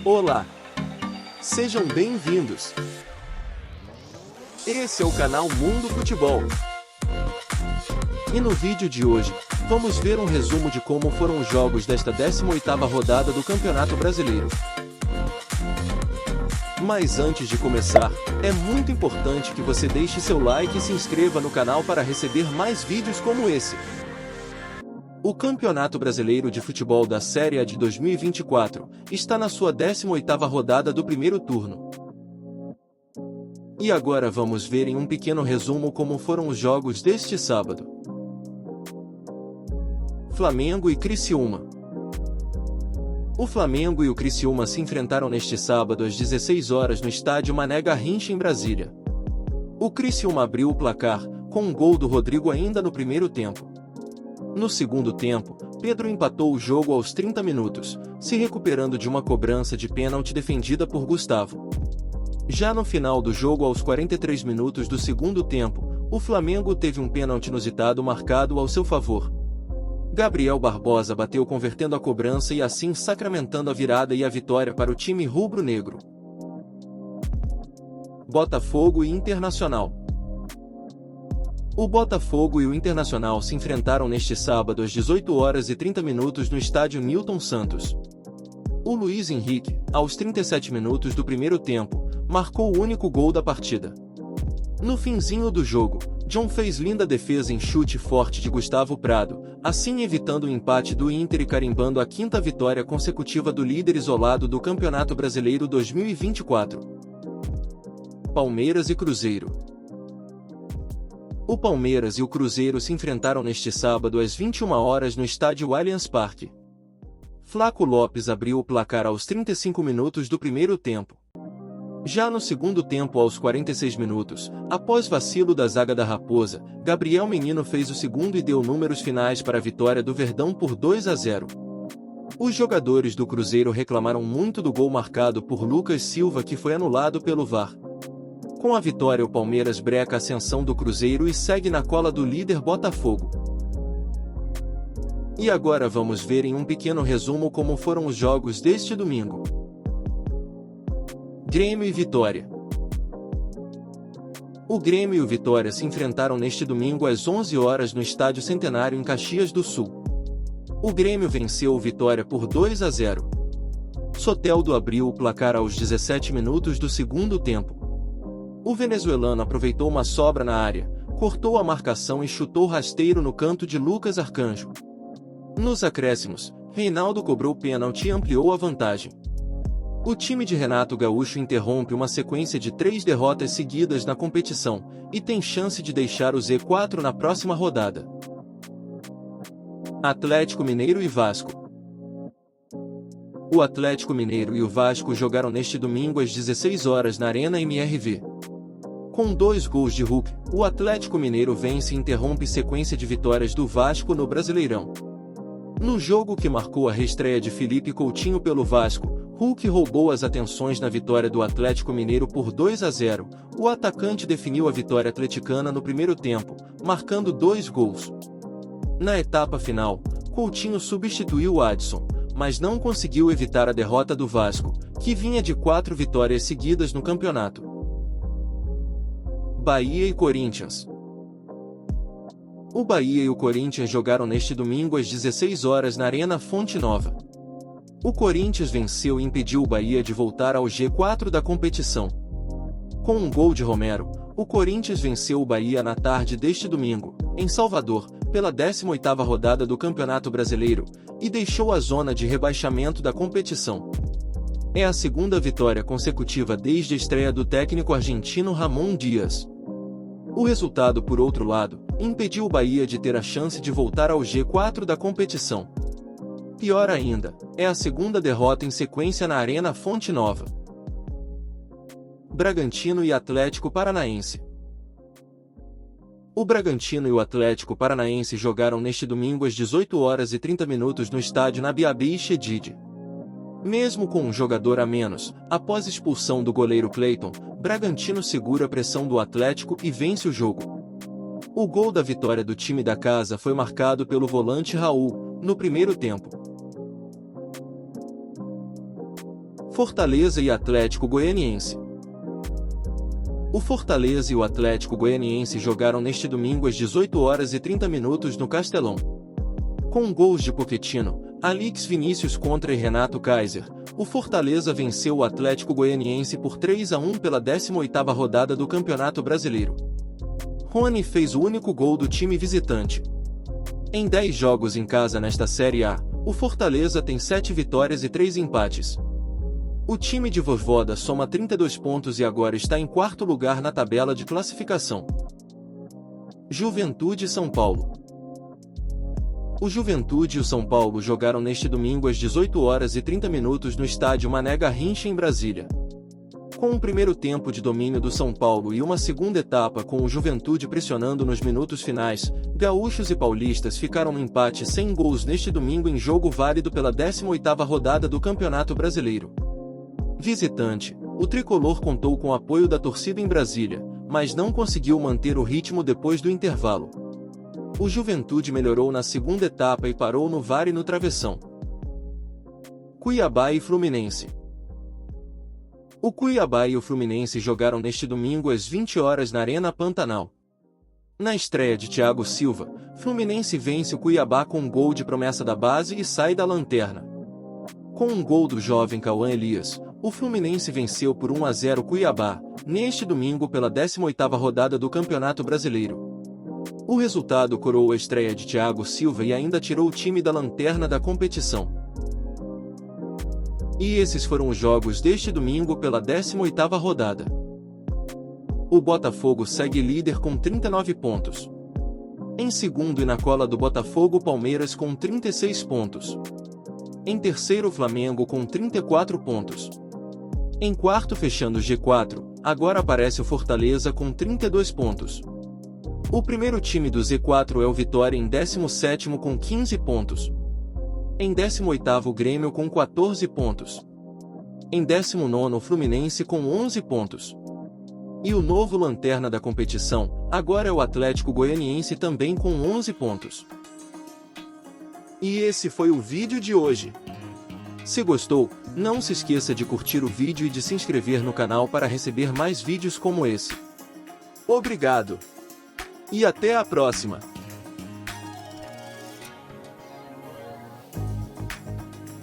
Olá! Sejam bem-vindos! Esse é o canal Mundo Futebol. E no vídeo de hoje, vamos ver um resumo de como foram os jogos desta 18ª rodada do Campeonato Brasileiro. Mas antes de começar, é muito importante que você deixe seu like e se inscreva no canal para receber mais vídeos como esse. O Campeonato Brasileiro de Futebol da Série A de 2024 está na sua 18ª rodada do primeiro turno. E agora vamos ver em um pequeno resumo como foram os jogos deste sábado. Flamengo e Criciúma. O Flamengo e o Criciúma se enfrentaram neste sábado às 16 horas no estádio Mané Garrincha em Brasília. O Criciúma abriu o placar, com um gol do Rodrigo ainda no primeiro tempo. No segundo tempo, Pedro empatou o jogo aos 30 minutos, se recuperando de uma cobrança de pênalti defendida por Gustavo. Já no final do jogo aos 43 minutos do segundo tempo, o Flamengo teve um pênalti inusitado marcado ao seu favor. Gabriel Barbosa bateu convertendo a cobrança e assim sacramentando a virada e a vitória para o time rubro-negro. Botafogo e Internacional. O Botafogo e o Internacional se enfrentaram neste sábado às 18 horas e 30 minutos no estádio Newton Santos. O Luiz Henrique, aos 37 minutos do primeiro tempo, marcou o único gol da partida. No finzinho do jogo, John fez linda defesa em chute forte de Gustavo Prado, assim evitando o empate do Inter e carimbando a quinta vitória consecutiva do líder isolado do Campeonato Brasileiro 2024. Palmeiras e Cruzeiro. O Palmeiras e o Cruzeiro se enfrentaram neste sábado às 21 horas no estádio Allianz Parque. Flaco Lopes abriu o placar aos 35 minutos do primeiro tempo. Já no segundo tempo aos 46 minutos, após vacilo da zaga da Raposa, Gabriel Menino fez o segundo e deu números finais para a vitória do Verdão por 2-0. Os jogadores do Cruzeiro reclamaram muito do gol marcado por Lucas Silva que foi anulado pelo VAR. Com a vitória o Palmeiras breca a ascensão do Cruzeiro e segue na cola do líder Botafogo. E agora vamos ver em um pequeno resumo como foram os jogos deste domingo. Grêmio e Vitória. O Grêmio e o Vitória se enfrentaram neste domingo às 11 horas no Estádio Centenário em Caxias do Sul. O Grêmio venceu o Vitória por 2-0. Soteldo abriu o placar aos 17 minutos do segundo tempo. O venezuelano aproveitou uma sobra na área, cortou a marcação e chutou rasteiro no canto de Lucas Arcanjo. Nos acréscimos, Reinaldo cobrou pênalti e ampliou a vantagem. O time de Renato Gaúcho interrompe uma sequência de 3 derrotas seguidas na competição, e tem chance de deixar o Z4 na próxima rodada. Atlético Mineiro e Vasco. O Atlético Mineiro e o Vasco jogaram neste domingo às 16 horas na Arena MRV. Com 2 gols de Hulk, o Atlético Mineiro vence e interrompe sequência de vitórias do Vasco no Brasileirão. No jogo que marcou a reestreia de Felipe Coutinho pelo Vasco, Hulk roubou as atenções na vitória do Atlético Mineiro por 2-0. O atacante definiu a vitória atleticana no primeiro tempo, marcando 2 gols. Na etapa final, Coutinho substituiu Adson, mas não conseguiu evitar a derrota do Vasco, que vinha de 4 vitórias seguidas no campeonato. Bahia e Corinthians. O Bahia e o Corinthians jogaram neste domingo às 16 horas na Arena Fonte Nova. O Corinthians venceu e impediu o Bahia de voltar ao G4 da competição. Com um gol de Romero, o Corinthians venceu o Bahia na tarde deste domingo, em Salvador, pela 18ª rodada do Campeonato Brasileiro, e deixou a zona de rebaixamento da competição. É a segunda vitória consecutiva desde a estreia do técnico argentino Ramon Dias. O resultado, por outro lado, impediu o Bahia de ter a chance de voltar ao G4 da competição. Pior ainda, é a segunda derrota em sequência na Arena Fonte Nova. Bragantino e Atlético Paranaense. O Bragantino e o Atlético Paranaense jogaram neste domingo às 18 horas e 30 minutos no estádio Nabiabi Chedid. Mesmo com um jogador a menos, após expulsão do goleiro Cleiton, Bragantino segura a pressão do Atlético e vence o jogo. O gol da vitória do time da casa foi marcado pelo volante Raul, no primeiro tempo. Fortaleza e Atlético Goianiense. O Fortaleza e o Atlético Goianiense jogaram neste domingo às 18 horas e 30 minutos no Castelão. Com gols de Pochettino, Alex Vinícius contra e Renato Kaiser, o Fortaleza venceu o Atlético Goianiense por 3-1 pela 18ª rodada do Campeonato Brasileiro. Rony fez o único gol do time visitante. Em 10 jogos em casa nesta Série A, o Fortaleza tem 7 vitórias e 3 empates. O time de Vojvoda soma 32 pontos e agora está em 4º lugar na tabela de classificação. Juventude e São Paulo. O Juventude e o São Paulo jogaram neste domingo às 18 horas e 30 minutos no estádio Mané Garrincha em Brasília. Com um primeiro tempo de domínio do São Paulo e uma segunda etapa com o Juventude pressionando nos minutos finais, gaúchos e paulistas ficaram no empate sem gols neste domingo em jogo válido pela 18ª rodada do Campeonato Brasileiro. Visitante, o tricolor contou com o apoio da torcida em Brasília, mas não conseguiu manter o ritmo depois do intervalo. O Juventude melhorou na segunda etapa e parou no VAR e no travessão. Cuiabá e Fluminense. O Cuiabá e o Fluminense jogaram neste domingo às 20 horas na Arena Pantanal. Na estreia de Thiago Silva, Fluminense vence o Cuiabá com um gol de promessa da base e sai da lanterna. Com um gol do jovem Cauã Elias, o Fluminense venceu por 1-0 o Cuiabá, neste domingo pela 18ª rodada do Campeonato Brasileiro. O resultado coroou a estreia de Thiago Silva e ainda tirou o time da lanterna da competição. E esses foram os jogos deste domingo pela 18ª rodada. O Botafogo segue líder com 39 pontos. Em segundo e na cola do Botafogo, Palmeiras com 36 pontos. Em terceiro, Flamengo com 34 pontos. Em quarto, fechando o G4, agora aparece o Fortaleza com 32 pontos. O primeiro time do Z4 é o Vitória em 17º com 15 pontos. Em 18º, o Grêmio com 14 pontos. Em 19º, o Fluminense com 11 pontos. E o novo lanterna da competição, agora é o Atlético Goianiense também com 11 pontos. E esse foi o vídeo de hoje. Se gostou, não se esqueça de curtir o vídeo e de se inscrever no canal para receber mais vídeos como esse. Obrigado! E até a próxima!